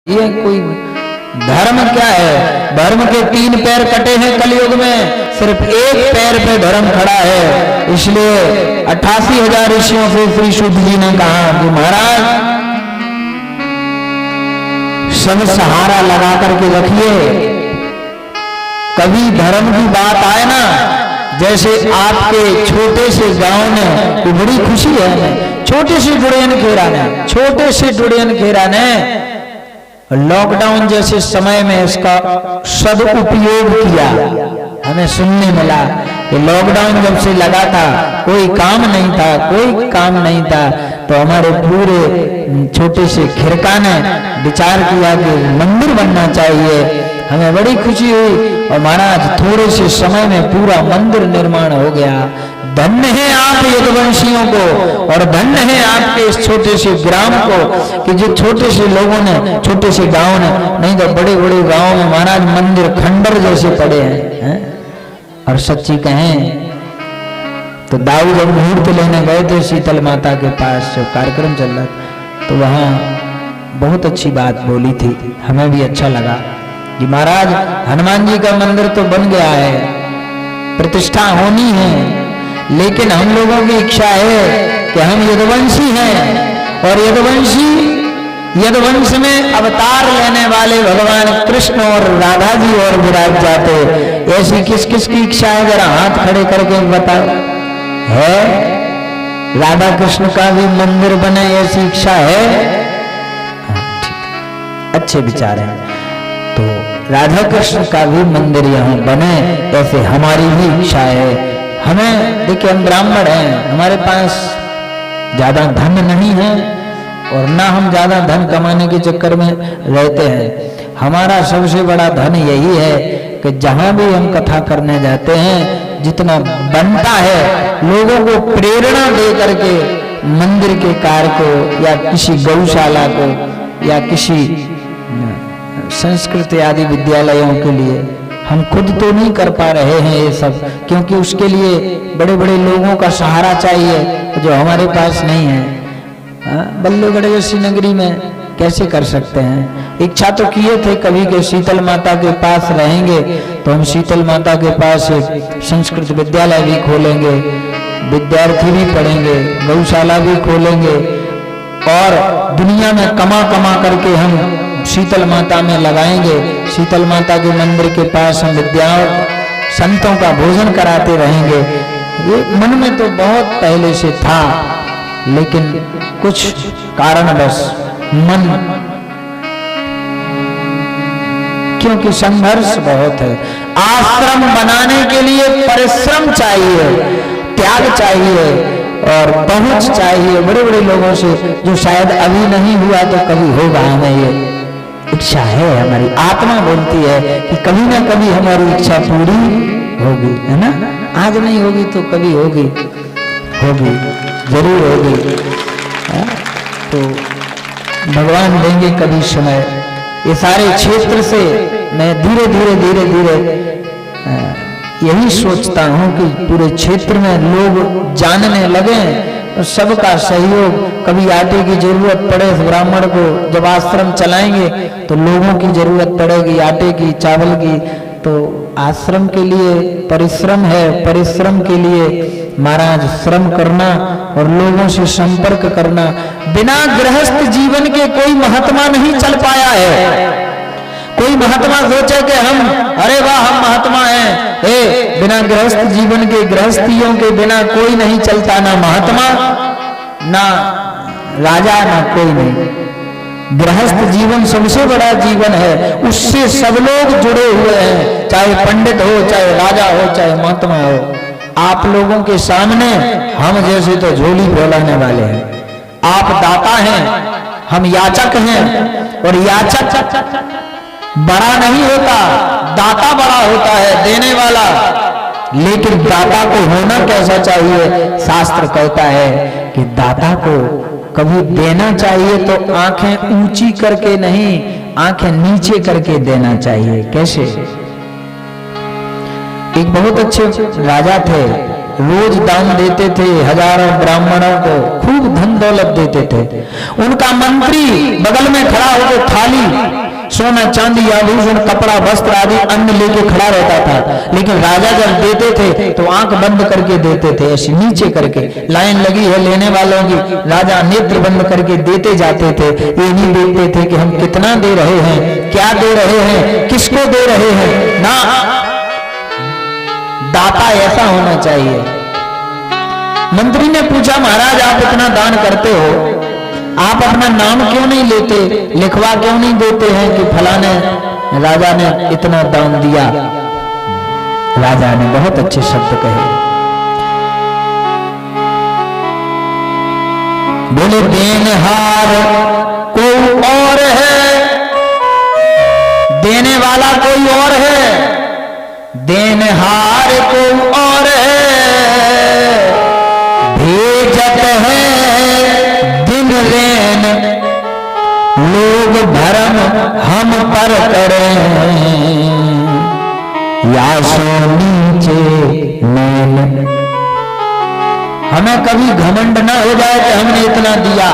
ये कोई धर्म क्या है? धर्म के 3 पैर कटे हैं कलयुग में, सिर्फ एक पैर पे धर्म खड़ा है। इसलिए 88,000 ऋषियों से श्री शुद्ध जी ने कहा कि महाराज सब सहारा लगा करके रखिए, कभी धर्म की बात आए ना, जैसे आपके छोटे से गांव में तो बड़ी खुशी है, छोटे से डुड़ियन खेरा ने लॉकडाउन जैसे समय में इसका सदुपयोग किया। हमें सुनने मिला कि लॉकडाउन जब से लगा था, कोई काम नहीं था, तो हमारे पूरे छोटे से खिरका ने विचार किया कि मंदिर बनना चाहिए। हमें बड़ी खुशी हुई और महाराज थोड़े से समय में पूरा मंदिर निर्माण हो गया। धन्य है आप यदुवंशियों को और धन्य है आपके इस छोटे से ग्राम को कि जो छोटे से लोगों ने, छोटे से गांव ने, नहीं तो बड़े बड़े गांव में महाराज मंदिर खंडर जैसे पड़े हैं। और सच्ची कहें तो दाऊ जब मुहूर्त लेने गए थे शीतल माता के पास, जो कार्यक्रम चल रहा था, तो वहां बहुत अच्छी बात बोली थी, हमें भी अच्छा लगा कि महाराज हनुमान जी का मंदिर तो बन गया है, प्रतिष्ठा होनी है, लेकिन हम लोगों की इच्छा है कि हम यदुवंशी हैं और यदुवंश में अवतार लेने वाले भगवान कृष्ण और राधा जी और विराज जाते। ऐसी किस किस की इच्छा है? जरा हाथ खड़े करके बताओ। है राधा कृष्ण का भी मंदिर बने, ऐसी इच्छा है? अच्छे विचार हैं। तो राधा कृष्ण का भी मंदिर यहाँ बने, ऐसे हमारी भी इच्छा है। हमें देखिए, हम ब्राह्मण हैं, हमारे पास ज्यादा धन नहीं है और ना हम ज्यादा धन कमाने के चक्कर में रहते हैं। हमारा सबसे बड़ा धन यही है कि जहां भी हम कथा करने जाते हैं, जितना बनता है लोगों को प्रेरणा दे करके मंदिर के कार्य को या किसी गौशाला को या किसी संस्कृत आदि विद्यालयों के लिए, हम खुद तो नहीं कर पा रहे हैं ये सब, क्योंकि उसके लिए बड़े बड़े लोगों का सहारा चाहिए जो हमारे पास नहीं है। बल्लभगढ़ जैसी नगरी में कैसे कर सकते हैं? इच्छा तो किए थे कभी के शीतल माता के पास रहेंगे तो हम शीतल माता के पास एक संस्कृत विद्यालय भी खोलेंगे, विद्यार्थी भी पढ़ेंगे, गौशाला भी खोलेंगे और दुनिया में कमा करके हम शीतल माता में लगाएंगे। शीतल माता के मंदिर के पास हम विद्याओं संतों का भोजन कराते रहेंगे। ये मन में तो बहुत पहले से था, लेकिन कुछ कारणवश मन, क्योंकि संघर्ष बहुत है। आश्रम बनाने के लिए परिश्रम चाहिए, त्याग चाहिए और पहुंच चाहिए बड़े बड़े लोगों से, जो शायद अभी नहीं हुआ तो कभी होगा। हमें ये इच्छा है, हमारी आत्मा बोलती है कि कभी ना कभी हमारी इच्छा पूरी होगी, है ना? आज नहीं होगी तो कभी होगी, जरूर होगी। तो भगवान देंगे कभी समय। ये सारे क्षेत्र से मैं धीरे धीरे यही सोचता हूँ कि पूरे क्षेत्र में लोग जानने लगे और सबका सहयोग। कभी आटे की जरूरत पड़े ब्राह्मण को, जब आश्रम चलाएंगे तो लोगों की जरूरत पड़ेगी आटे की, चावल की, तो आश्रम के लिए परिश्रम है। परिश्रम के लिए महाराज श्रम करना और लोगों से संपर्क करना। बिना गृहस्थ जीवन के कोई महात्मा नहीं चल पाया है। कोई महात्मा सोचे कि हम, अरे वाह हम महात्मा हैं, बिना गृहस्थ जीवन के, गृहस्थियों के बिना कोई नहीं चलता, ना महात्मा ना राजा ना कोई नहीं। गृहस्थ जीवन सबसे बड़ा जीवन है, उससे सब लोग जुड़े हुए हैं, चाहे पंडित हो, चाहे राजा हो, चाहे महात्मा हो। आप लोगों के सामने हम जैसे तो झोली फैलाने वाले हैं। आप दाता हैं, हम याचक हैं और याचक बड़ा नहीं होता, दाता बड़ा होता है, देने वाला। लेकिन दाता को होना कैसा चाहिए? शास्त्र कहता है कि दाता को कभी देना चाहिए तो आंखें ऊंची करके नहीं, आंखें नीचे करके देना चाहिए। कैसे? एक बहुत अच्छे राजा थे, रोज दान देते थे हजारों ब्राह्मणों को, खूब धन दौलत देते थे। उनका मंत्री बगल में खड़ा होकर थाली सोना चांदी आभूषण कपड़ा वस्त्र आदि अन्न लेके खड़ा रहता था। लेकिन राजा जब देते थे तो आंख बंद करके देते थे, ऐसे नीचे करके। लाइन लगी है लेने वालों की, राजा नेत्र बंद करके देते जाते थे। ये नहीं देखते थे कि हम कितना दे रहे हैं, क्या दे रहे हैं, किसको दे रहे हैं। ना, दाता ऐसा होना चाहिए। मंत्री ने पूछा, महाराज आप इतना दान करते हो, आप अपना नाम क्यों नहीं लेते, लिखवा क्यों नहीं देते हैं कि फलाने राजा ने इतना दान दिया। राजा ने बहुत अच्छे शब्द कहे, बोले देनहार कोई और है, देने वाला कोई और है, देनहार कोई और है, भेजत है दिन रेन लोग भरम हम पर करें, या सो नीचे नैन। हमें कभी घमंड ना हो जाए कि हमने इतना दिया,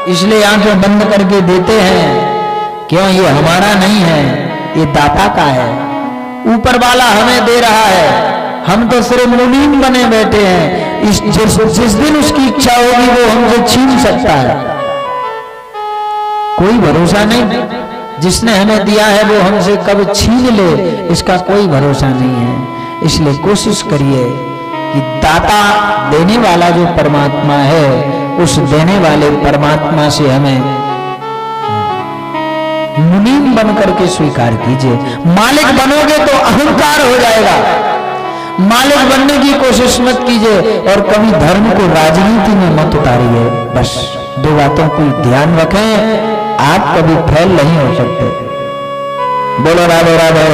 इसलिए आंखें बंद करके देते हैं। क्यों, ये हमारा नहीं है, ये दाता का है। ऊपर वाला हमें दे रहा है, हम तो सिर्फ मुनीम बने बैठे हैं। जिस दिन उसकी इच्छा होगी वो हमसे छीन सकता है, कोई भरोसा नहीं। जिसने हमें दिया है वो हमसे कब छीन ले, इसका कोई भरोसा नहीं है। इसलिए कोशिश करिए कि दाता देने वाला जो परमात्मा है, उस देने वाले परमात्मा से हमें मुनीम बन करके स्वीकार कीजिए। मालिक बनोगे तो अहंकार हो जाएगा। मालिक बनने की कोशिश मत कीजिए और कभी धर्म को राजनीति में मत उतारिए। बस दो बातों को ध्यान रखें, आप कभी फेल नहीं हो सकते। बोलो राधे राधे,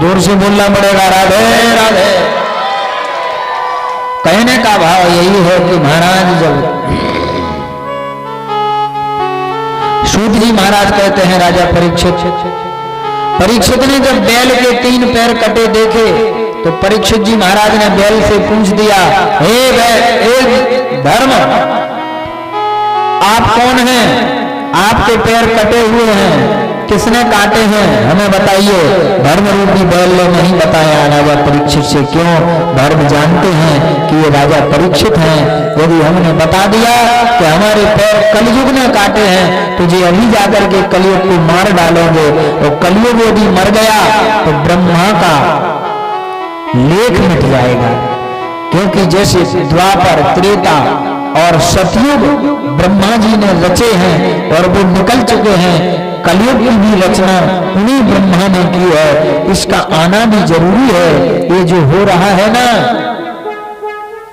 जोर से बोलना पड़ेगा राधे राधे। कहने का भाव यही है कि महाराज जब सूत जी महाराज कहते हैं राजा परीक्षित ने जब बैल के 3 पैर कटे देखे तो परीक्षित जी महाराज ने बैल से पूछ दिया, हे धर्म, आप कौन हैं, आपके पैर कटे हुए हैं, किसने काटे हैं, हमें बताइए। धर्म रूपी बैल ने नहीं बताया राजा परीक्षित से। क्यों, धर्म जानते हैं कि ये राजा परीक्षित हैं। यदि हमने बता दिया कि हमारे पैर कलयुग ने काटे हैं, तो जी अभी जाकर के कलयुग को मार डालोगे, और कलयुग यदि मर गया तो ब्रह्मा का लेख मिट जाएगा। क्योंकि जैसे द्वापर, त्रेता और सतयुग ब्रह्मा जी ने रचे हैं और वो निकल चुके हैं, कलयुग की भी रचना उन्हीं ब्रह्मा ने की है। इसका आना भी जरूरी है। ये जो हो रहा है ना,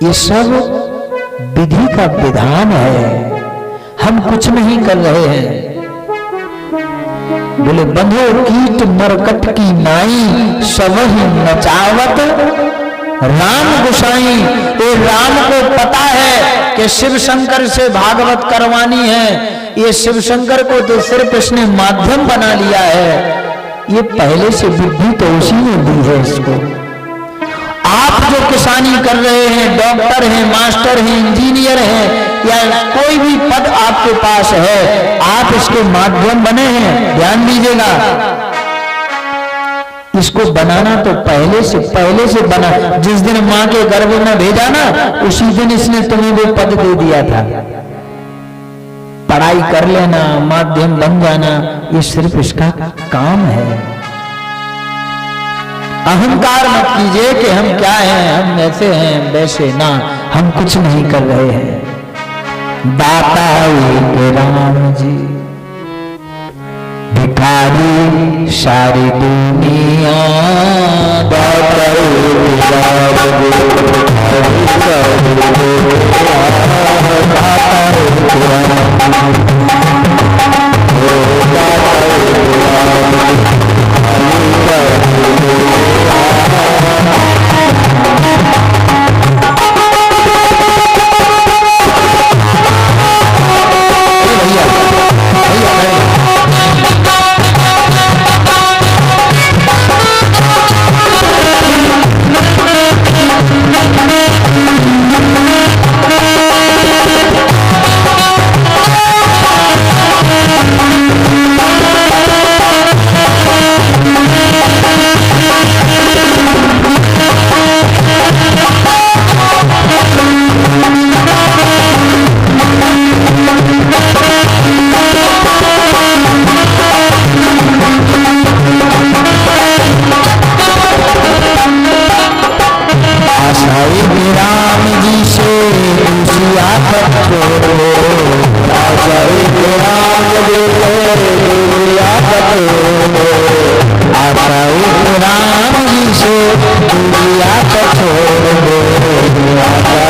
ये सब विधि का विधान है, हम कुछ नहीं कर रहे हैं। बोले बंधो कीट मरकट की नाई, सब ही नचावत राम गुसाई। ये राम को पता है कि शिव शंकर से भागवत करवानी है। ये शिव शंकर को तो सिर्फ इसने माध्यम बना लिया है, ये पहले से बुद्धि तो उसी ने दी है इसको। आप जो किसानी कर रहे हैं, डॉक्टर हैं, मास्टर हैं, इंजीनियर हैं, या कोई भी पद आपके पास है, आप इसके माध्यम बने हैं। ध्यान दीजिएगा, इसको बनाना तो पहले से बना। जिस दिन मां के गर्भ में भेजा ना, उसी दिन इसने तुम्हें वो पद दे दिया था। पढ़ाई कर लेना, माध्यम बन जाना, ये सिर्फ इसका काम है। अहंकार मत कीजिए कि हम क्या हैं, हम ऐसे हैं वैसे ना, हम कुछ नहीं कर रहे हैं। दाता एक राम जी, भिखारी सारी दुनिया, दाता आशा उस राम जी से दूरिया को छोड़ दो, आशा